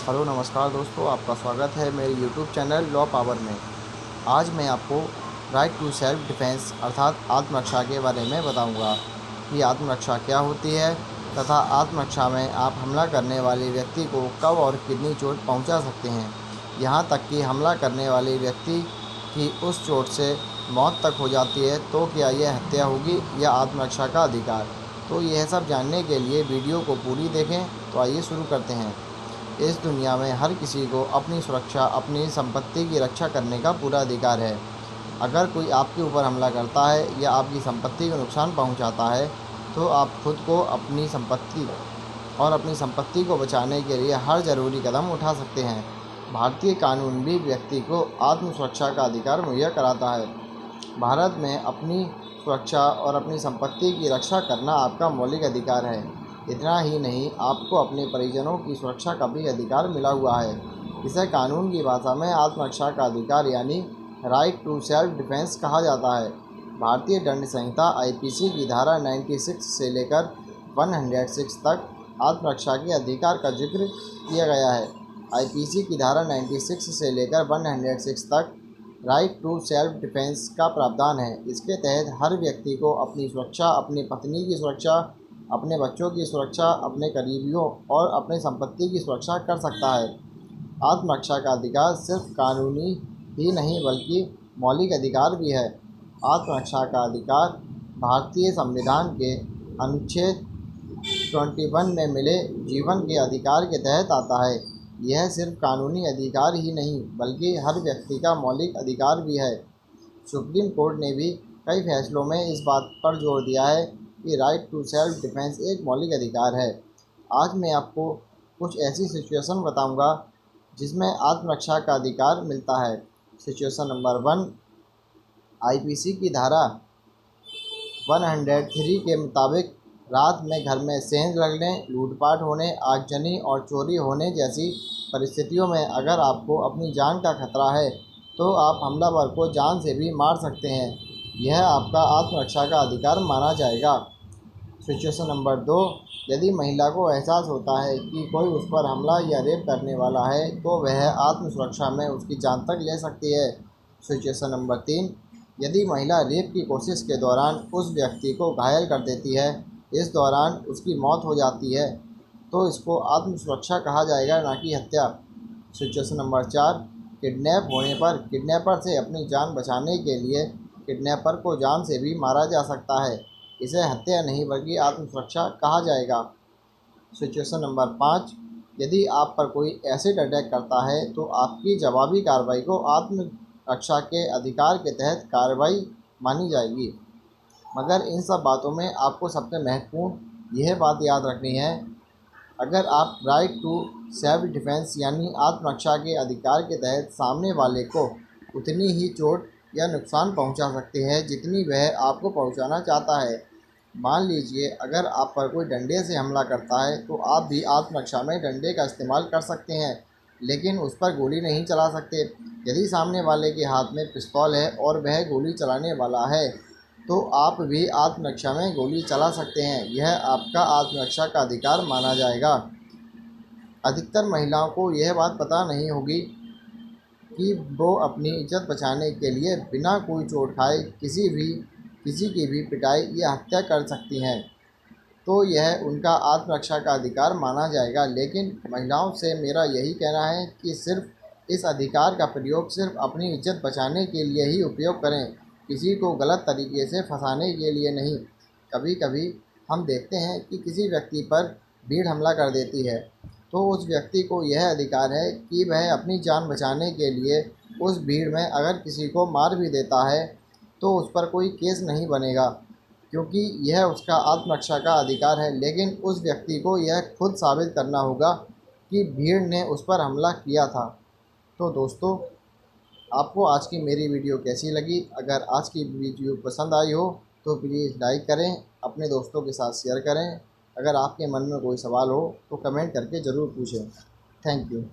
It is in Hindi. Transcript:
हेलो नमस्कार दोस्तों, आपका स्वागत है मेरे यूट्यूब चैनल लॉ पावर में। आज मैं आपको राइट टू सेल्फ डिफेंस अर्थात आत्मरक्षा के बारे में बताऊंगा कि आत्मरक्षा क्या होती है तथा आत्मरक्षा में आप हमला करने वाले व्यक्ति को कब और कितनी चोट पहुंचा सकते हैं। यहाँ तक कि हमला करने वाले व्यक्ति की उस चोट से मौत तक हो जाती है तो क्या यह हत्या होगी या आत्मरक्षा का अधिकार। तो यह सब जानने के लिए वीडियो को पूरी देखें। तो आइए शुरू करते हैं। इस दुनिया में हर किसी को अपनी सुरक्षा, अपनी संपत्ति की रक्षा करने का पूरा अधिकार है। अगर कोई आपके ऊपर हमला करता है या आपकी संपत्ति को नुकसान पहुंचाता है तो आप खुद को, अपनी संपत्ति और अपनी संपत्ति को बचाने के लिए हर ज़रूरी कदम उठा सकते हैं। भारतीय कानून भी व्यक्ति को आत्म सुरक्षा का अधिकार मुहैया कराता है। भारत में अपनी सुरक्षा और अपनी संपत्ति की रक्षा करना आपका मौलिक अधिकार है। इतना ही नहीं, आपको अपने परिजनों की सुरक्षा का भी अधिकार मिला हुआ है। इसे कानून की भाषा में आत्मरक्षा का अधिकार यानी राइट टू सेल्फ डिफेंस कहा जाता है। भारतीय दंड संहिता आईपीसी की धारा 96 से लेकर 106 तक आत्मरक्षा के अधिकार का जिक्र किया गया है। आईपीसी की धारा 96 से लेकर 106 तक राइट टू सेल्फ डिफेंस का प्रावधान है। इसके तहत हर व्यक्ति को अपनी सुरक्षा, अपनी पत्नी की सुरक्षा, अपने बच्चों की सुरक्षा, अपने करीबियों और अपनी संपत्ति की सुरक्षा कर सकता है। आत्मरक्षा का अधिकार सिर्फ कानूनी ही नहीं बल्कि मौलिक अधिकार भी है। आत्मरक्षा का अधिकार भारतीय संविधान के अनुच्छेद 21 में मिले जीवन के अधिकार के तहत आता है। यह सिर्फ कानूनी अधिकार ही नहीं बल्कि हर व्यक्ति का मौलिक अधिकार भी है। सुप्रीम कोर्ट ने भी कई फैसलों में इस बात पर जोर दिया है कि राइट टू सेल्फ डिफेंस एक मौलिक अधिकार है। आज मैं आपको कुछ ऐसी सिचुएशन बताऊंगा जिसमें आत्मरक्षा का अधिकार मिलता है। सिचुएशन नंबर 1, आईपीसी की धारा 103 के मुताबिक रात में घर में सेंध लगने, लूटपाट होने, आगजनी और चोरी होने जैसी परिस्थितियों में अगर आपको अपनी जान का खतरा है तो आप हमलावर को जान से भी मार सकते हैं। यह आपका आत्मरक्षा का अधिकार माना जाएगा। सिचुएशन नंबर 2, यदि महिला को एहसास होता है कि कोई उस पर हमला या रेप करने वाला है तो वह आत्म सुरक्षा में उसकी जान तक ले सकती है। सिचुएशन नंबर 3, यदि महिला रेप की कोशिश के दौरान उस व्यक्ति को घायल कर देती है, इस दौरान उसकी मौत हो जाती है, तो इसको आत्म सुरक्षा कहा जाएगा, ना कि हत्या। सिचुएशन नंबर 4, किडनैप होने पर किडनैपर से अपनी जान बचाने के लिए किडनैपर को जान से भी मारा जा सकता है। इसे हत्या नहीं बल्कि आत्मसुरक्षा कहा जाएगा। सिचुएशन नंबर 5, यदि आप पर कोई एसिड अटैक करता है तो आपकी जवाबी कार्रवाई को आत्मरक्षा के अधिकार के तहत कार्रवाई मानी जाएगी। मगर इन सब बातों में आपको सबसे महत्वपूर्ण यह बात याद रखनी है, अगर आप राइट टू सेल्फ डिफेंस यानी आत्मरक्षा के अधिकार के तहत सामने वाले को उतनी ही चोट या नुकसान पहुंचा सकते हैं जितनी वह आपको पहुंचाना चाहता है। मान लीजिए अगर आप पर कोई डंडे से हमला करता है तो आप भी आत्मरक्षा में डंडे का इस्तेमाल कर सकते हैं, लेकिन उस पर गोली नहीं चला सकते। यदि सामने वाले के हाथ में पिस्तौल है और वह गोली चलाने वाला है तो आप भी आत्मरक्षा में गोली चला सकते हैं। यह आपका आत्मरक्षा का अधिकार माना जाएगा। अधिकतर महिलाओं को यह बात पता नहीं होगी कि वो अपनी इज्जत बचाने के लिए बिना कोई चोट खाए किसी की भी पिटाई या हत्या कर सकती हैं, तो यह उनका आत्मरक्षा का अधिकार माना जाएगा। लेकिन महिलाओं से मेरा यही कहना है कि सिर्फ इस अधिकार का प्रयोग सिर्फ अपनी इज्जत बचाने के लिए ही उपयोग करें, किसी को गलत तरीके से फंसाने के लिए नहीं। कभी कभी हम देखते हैं कि किसी व्यक्ति पर भीड़ हमला कर देती है तो उस व्यक्ति को यह अधिकार है कि वह अपनी जान बचाने के लिए उस भीड़ में अगर किसी को मार भी देता है तो उस पर कोई केस नहीं बनेगा, क्योंकि यह उसका आत्मरक्षा का अधिकार है। लेकिन उस व्यक्ति को यह खुद साबित करना होगा कि भीड़ ने उस पर हमला किया था। तो दोस्तों, आपको आज की मेरी वीडियो कैसी लगी? अगर आज की वीडियो पसंद आई हो तो प्लीज़ लाइक करें, अपने दोस्तों के साथ शेयर करें। अगर आपके मन में कोई सवाल हो तो कमेंट करके ज़रूर पूछें। Thank you.